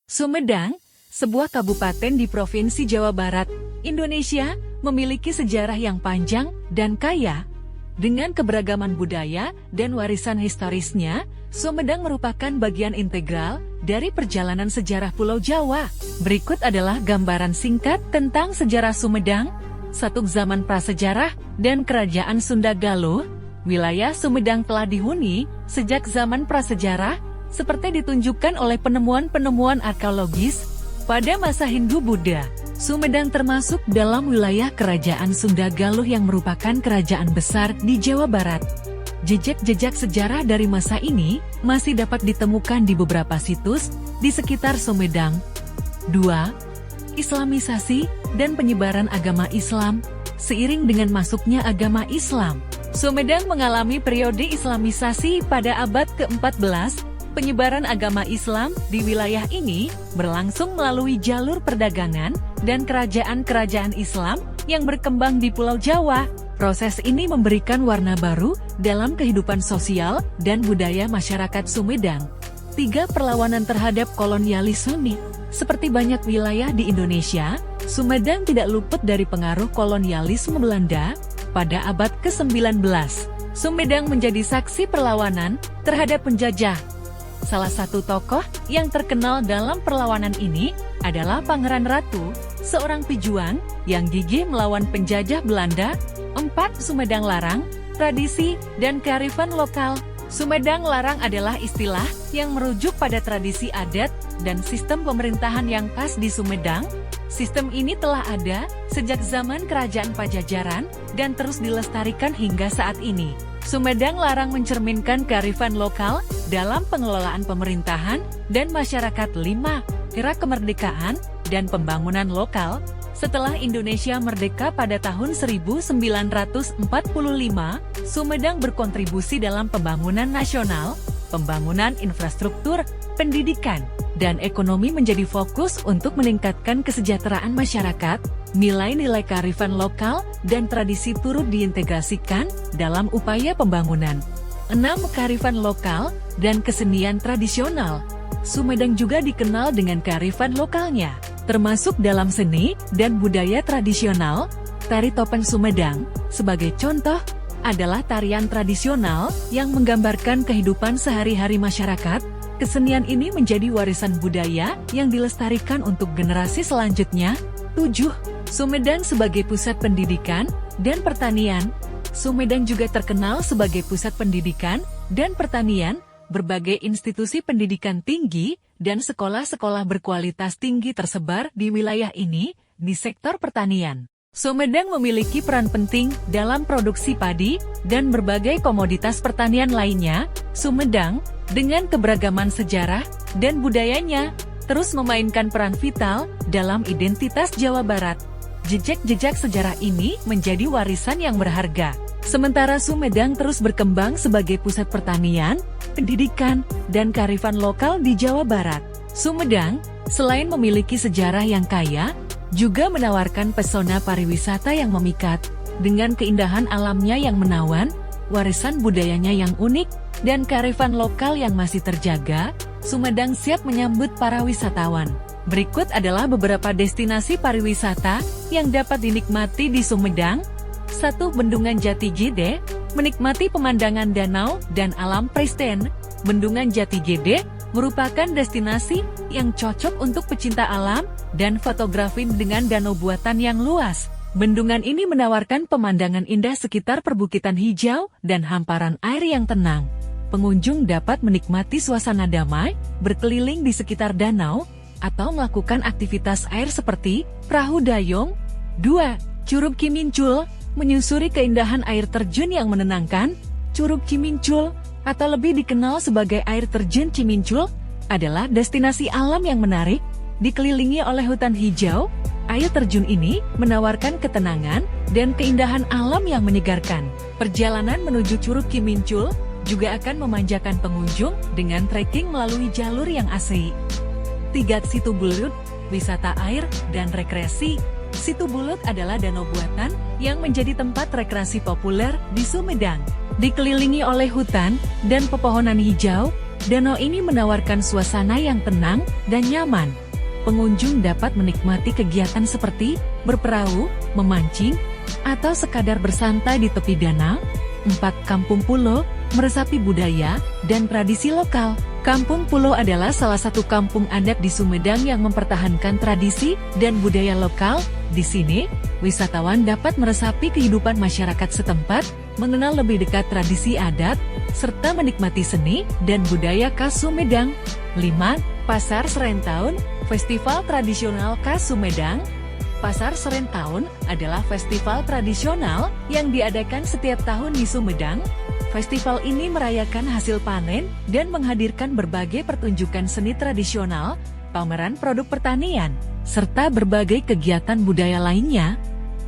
Sumedang, sebuah kabupaten di Provinsi Jawa Barat, Indonesia, memiliki sejarah yang panjang dan kaya. Dengan keberagaman budaya dan warisan historisnya, Sumedang merupakan bagian integral dari perjalanan sejarah Pulau Jawa. Berikut adalah gambaran singkat tentang sejarah Sumedang, satu zaman prasejarah, dan Kerajaan Sunda Galuh. Wilayah Sumedang telah dihuni sejak zaman prasejarah, seperti ditunjukkan oleh penemuan-penemuan arkeologis pada masa Hindu-Buddha. Sumedang termasuk dalam wilayah Kerajaan Sunda Galuh yang merupakan kerajaan besar di Jawa Barat. Jejak-jejak sejarah dari masa ini masih dapat ditemukan di beberapa situs di sekitar Sumedang. 2. Islamisasi dan penyebaran agama Islam. Seiring dengan masuknya agama Islam, Sumedang mengalami periode Islamisasi pada abad ke-14. Penyebaran agama Islam di wilayah ini berlangsung melalui jalur perdagangan dan kerajaan-kerajaan Islam yang berkembang di Pulau Jawa. Proses ini memberikan warna baru dalam kehidupan sosial dan budaya masyarakat Sumedang. 3. Perlawanan terhadap kolonialisme. Seperti banyak wilayah di Indonesia, Sumedang tidak luput dari pengaruh kolonialisme Belanda. Pada abad ke-19, Sumedang menjadi saksi perlawanan terhadap penjajah. Salah satu tokoh yang terkenal dalam perlawanan ini adalah Pangeran Ratu, seorang pejuang yang gigih melawan penjajah Belanda. 4. Sumedang Larang, tradisi dan kearifan lokal. Sumedang Larang adalah istilah yang merujuk pada tradisi adat dan sistem pemerintahan yang khas di Sumedang. Sistem ini telah ada sejak zaman Kerajaan Pajajaran dan terus dilestarikan hingga saat ini. Sumedang Larang mencerminkan kearifan lokal dalam pengelolaan pemerintahan dan masyarakat. 5. Era kemerdekaan dan pembangunan lokal. Setelah Indonesia merdeka pada tahun 1945, Sumedang berkontribusi dalam pembangunan nasional, pembangunan infrastruktur, pendidikan, dan ekonomi menjadi fokus untuk meningkatkan kesejahteraan masyarakat. Nilai-nilai kearifan lokal dan tradisi turut diintegrasikan dalam upaya pembangunan. 6. Kearifan lokal dan kesenian tradisional. Sumedang juga dikenal dengan kearifan lokalnya, termasuk dalam seni dan budaya tradisional. Tari topeng Sumedang, sebagai contoh, adalah tarian tradisional yang menggambarkan kehidupan sehari-hari masyarakat. Kesenian ini menjadi warisan budaya yang dilestarikan untuk generasi selanjutnya. 7. Sumedang sebagai pusat pendidikan dan pertanian. Sumedang juga terkenal sebagai pusat pendidikan dan pertanian. Berbagai institusi pendidikan tinggi dan sekolah-sekolah berkualitas tinggi tersebar di wilayah ini di sektor pertanian. Sumedang memiliki peran penting dalam produksi padi dan berbagai komoditas pertanian lainnya. Sumedang, dengan keberagaman sejarah dan budayanya, terus memainkan peran vital dalam identitas Jawa Barat. Jejak-jejak sejarah ini menjadi warisan yang berharga. Sementara Sumedang terus berkembang sebagai pusat pertanian, pendidikan, dan kearifan lokal di Jawa Barat. Sumedang, selain memiliki sejarah yang kaya, juga menawarkan pesona pariwisata yang memikat. Dengan keindahan alamnya yang menawan, warisan budayanya yang unik, dan kearifan lokal yang masih terjaga, Sumedang siap menyambut para wisatawan. Berikut adalah beberapa destinasi pariwisata yang dapat dinikmati di Sumedang. 1. Bendungan Jati Gede, menikmati pemandangan danau dan alam pristine. Bendungan Jati Gede merupakan destinasi yang cocok untuk pecinta alam dan fotografi dengan danau buatan yang luas. Bendungan ini menawarkan pemandangan indah sekitar perbukitan hijau dan hamparan air yang tenang. Pengunjung dapat menikmati suasana damai, berkeliling di sekitar danau, atau melakukan aktivitas air seperti perahu dayung. 2. Curug Cimincul, menyusuri keindahan air terjun yang menenangkan. Curug Cimincul, atau lebih dikenal sebagai air terjun Cimincul, adalah destinasi alam yang menarik. Dikelilingi oleh hutan hijau, air terjun ini menawarkan ketenangan dan keindahan alam yang menyegarkan. Perjalanan menuju Curug Cimincul juga akan memanjakan pengunjung dengan trekking melalui jalur yang asri. 3. Situ Bulut, wisata air dan rekreasi. Situ Bulut adalah danau buatan yang menjadi tempat rekreasi populer di Sumedang. Dikelilingi oleh hutan dan pepohonan hijau, Danau ini menawarkan suasana yang tenang dan nyaman. Pengunjung dapat menikmati kegiatan seperti berperahu, memancing, atau sekadar bersantai di tepi danau. 4. Kampung Pulo, meresapi budaya dan tradisi lokal. Kampung Pulo adalah salah satu kampung adat di Sumedang yang mempertahankan tradisi dan budaya lokal. Di sini, wisatawan dapat meresapi kehidupan masyarakat setempat, mengenal lebih dekat tradisi adat, serta menikmati seni dan budaya khas Sumedang. 5. Pasar Serentaun, festival tradisional khas Sumedang. Pasar Serentaun adalah festival tradisional yang diadakan setiap tahun di Sumedang. Festival ini merayakan hasil panen dan menghadirkan berbagai pertunjukan seni tradisional, pameran produk pertanian, serta berbagai kegiatan budaya lainnya.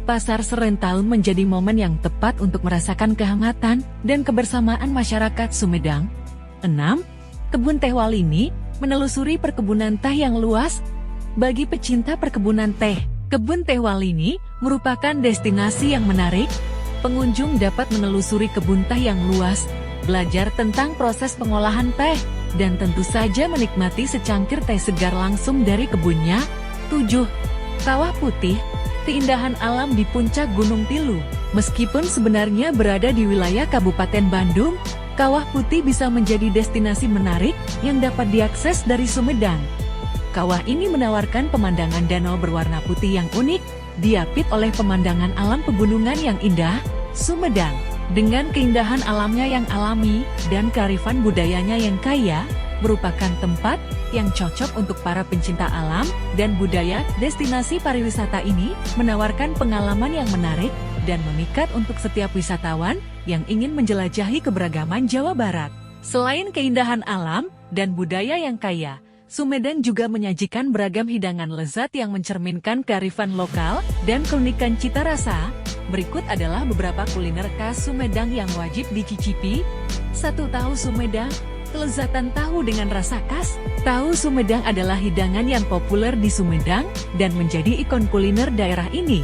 Pasar Serentaun menjadi momen yang tepat untuk merasakan kehangatan dan kebersamaan masyarakat Sumedang. 6. Kebun Teh Walini, menelusuri perkebunan teh yang luas. Bagi pecinta perkebunan teh, Kebun Teh Walini merupakan destinasi yang menarik. Pengunjung dapat menelusuri kebun teh yang luas, belajar tentang proses pengolahan teh, dan tentu saja menikmati secangkir teh segar langsung dari kebunnya. 7. Kawah Putih, keindahan alam di puncak Gunung Tilu. Meskipun sebenarnya berada di wilayah Kabupaten Bandung, Kawah Putih bisa menjadi destinasi menarik yang dapat diakses dari Sumedang. Kawah ini menawarkan pemandangan danau berwarna putih yang unik, diapit oleh pemandangan alam pegunungan yang indah. Sumedang, dengan keindahan alamnya yang alami dan kearifan budayanya yang kaya, merupakan tempat yang cocok untuk para pencinta alam dan budaya. Destinasi pariwisata ini menawarkan pengalaman yang menarik dan memikat untuk setiap wisatawan yang ingin menjelajahi keberagaman Jawa Barat. Selain keindahan alam dan budaya yang kaya, Sumedang juga menyajikan beragam hidangan lezat yang mencerminkan kearifan lokal dan keunikan cita rasa. Berikut adalah beberapa kuliner khas Sumedang yang wajib dicicipi. 1. Tahu Sumedang, kelezatan tahu dengan rasa khas. Tahu Sumedang adalah hidangan yang populer di Sumedang dan menjadi ikon kuliner daerah ini.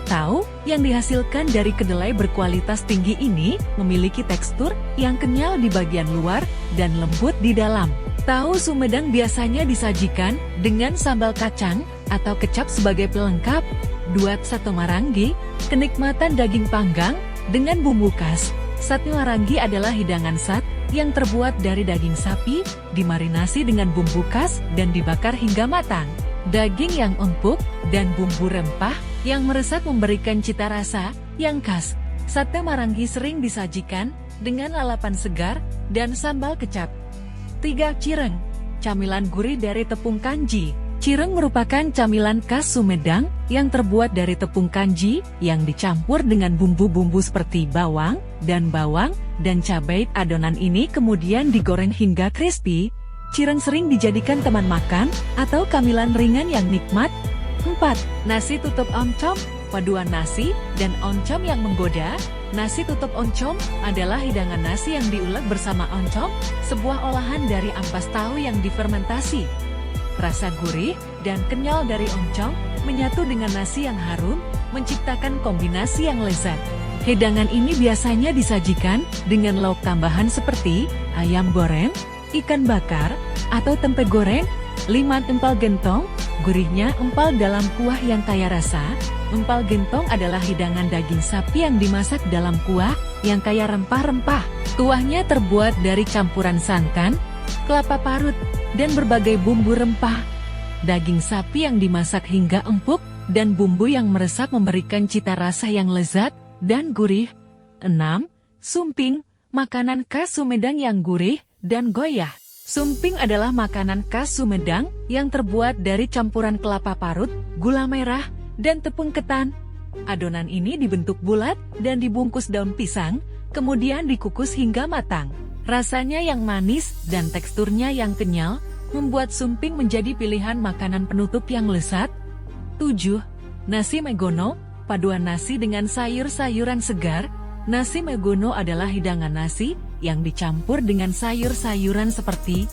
Tahu yang dihasilkan dari kedelai berkualitas tinggi ini memiliki tekstur yang kenyal di bagian luar dan lembut di dalam. Tahu Sumedang biasanya disajikan dengan sambal kacang atau kecap sebagai pelengkap. 2. Sate Marangi, kenikmatan daging panggang dengan bumbu khas. Sate Marangi adalah hidangan sat yang terbuat dari daging sapi, dimarinasi dengan bumbu khas dan dibakar hingga matang. Daging yang empuk dan bumbu rempah yang meresap memberikan cita rasa yang khas. Sate Marangi sering disajikan dengan lalapan segar dan sambal kecap. 3. Cireng, camilan gurih dari tepung kanji. Cireng merupakan camilan khas Sumedang yang terbuat dari tepung kanji yang dicampur dengan bumbu-bumbu seperti bawang dan cabai. Adonan ini kemudian digoreng hingga crispy. Cireng sering dijadikan teman makan atau camilan ringan yang nikmat. 4. Nasi tutup oncom, paduan nasi dan oncom yang menggoda. Nasi tutup oncom adalah hidangan nasi yang diulek bersama oncom, sebuah olahan dari ampas tahu yang difermentasi. Rasa gurih dan kenyal dari oncom menyatu dengan nasi yang harum, menciptakan kombinasi yang lezat. Hidangan ini biasanya disajikan dengan lauk tambahan seperti ayam goreng, ikan bakar, atau tempe goreng. 5. Empal gentong, gurihnya empal dalam kuah yang kaya rasa. Empal gentong adalah hidangan daging sapi yang dimasak dalam kuah yang kaya rempah-rempah. Kuahnya terbuat dari campuran santan, kelapa parut, dan berbagai bumbu rempah. Daging sapi yang dimasak hingga empuk dan bumbu yang meresap memberikan cita rasa yang lezat dan gurih. 6. Sumping, makanan khas Sumedang yang gurih dan goyah. Sumping adalah makanan khas Sumedang yang terbuat dari campuran kelapa parut, gula merah, dan tepung ketan. Adonan ini dibentuk bulat dan dibungkus daun pisang, kemudian dikukus hingga matang. Rasanya yang manis dan teksturnya yang kenyal, membuat sumping menjadi pilihan makanan penutup yang lezat. 7. Nasi Megono, paduan nasi dengan sayur-sayuran segar. Nasi Megono adalah hidangan nasi yang dicampur dengan sayur-sayuran seperti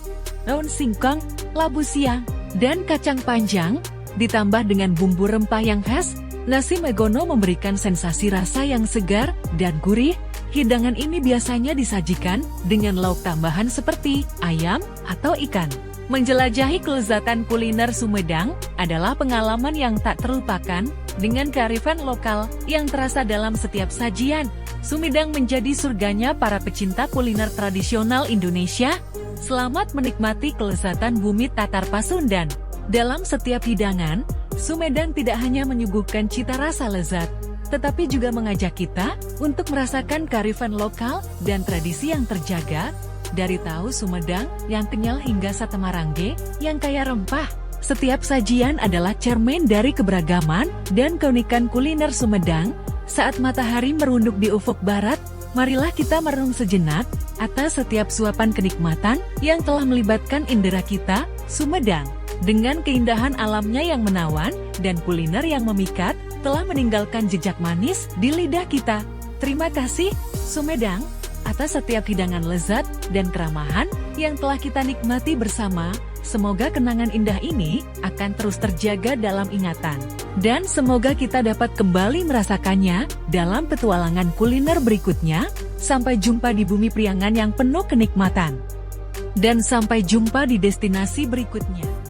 daun singkong, labu siam, dan kacang panjang, ditambah dengan bumbu rempah yang khas. Nasi Megono memberikan sensasi rasa yang segar dan gurih. Hidangan ini biasanya disajikan dengan lauk tambahan seperti ayam atau ikan. Menjelajahi kelezatan kuliner Sumedang adalah pengalaman yang tak terlupakan, dengan kearifan lokal yang terasa dalam setiap sajian. Sumedang menjadi surganya para pecinta kuliner tradisional Indonesia. Selamat menikmati kelezatan bumi Tatar Pasundan. Dalam setiap hidangan, Sumedang tidak hanya menyuguhkan cita rasa lezat, tetapi juga mengajak kita untuk merasakan kearifan lokal dan tradisi yang terjaga, dari tahu Sumedang yang kenyal hingga sate Marange yang kaya rempah. Setiap sajian adalah cermin dari keberagaman dan keunikan kuliner Sumedang. Saat matahari merunduk di ufuk barat, marilah kita merenung sejenak atas setiap suapan kenikmatan yang telah melibatkan indera kita. Sumedang, dengan keindahan alamnya yang menawan dan kuliner yang memikat, telah meninggalkan jejak manis di lidah kita. Terima kasih, Sumedang, atas setiap hidangan lezat dan keramahan yang telah kita nikmati bersama. Semoga kenangan indah ini akan terus terjaga dalam ingatan. Dan semoga kita dapat kembali merasakannya dalam petualangan kuliner berikutnya. Sampai jumpa di bumi Priangan yang penuh kenikmatan. Dan sampai jumpa di destinasi berikutnya.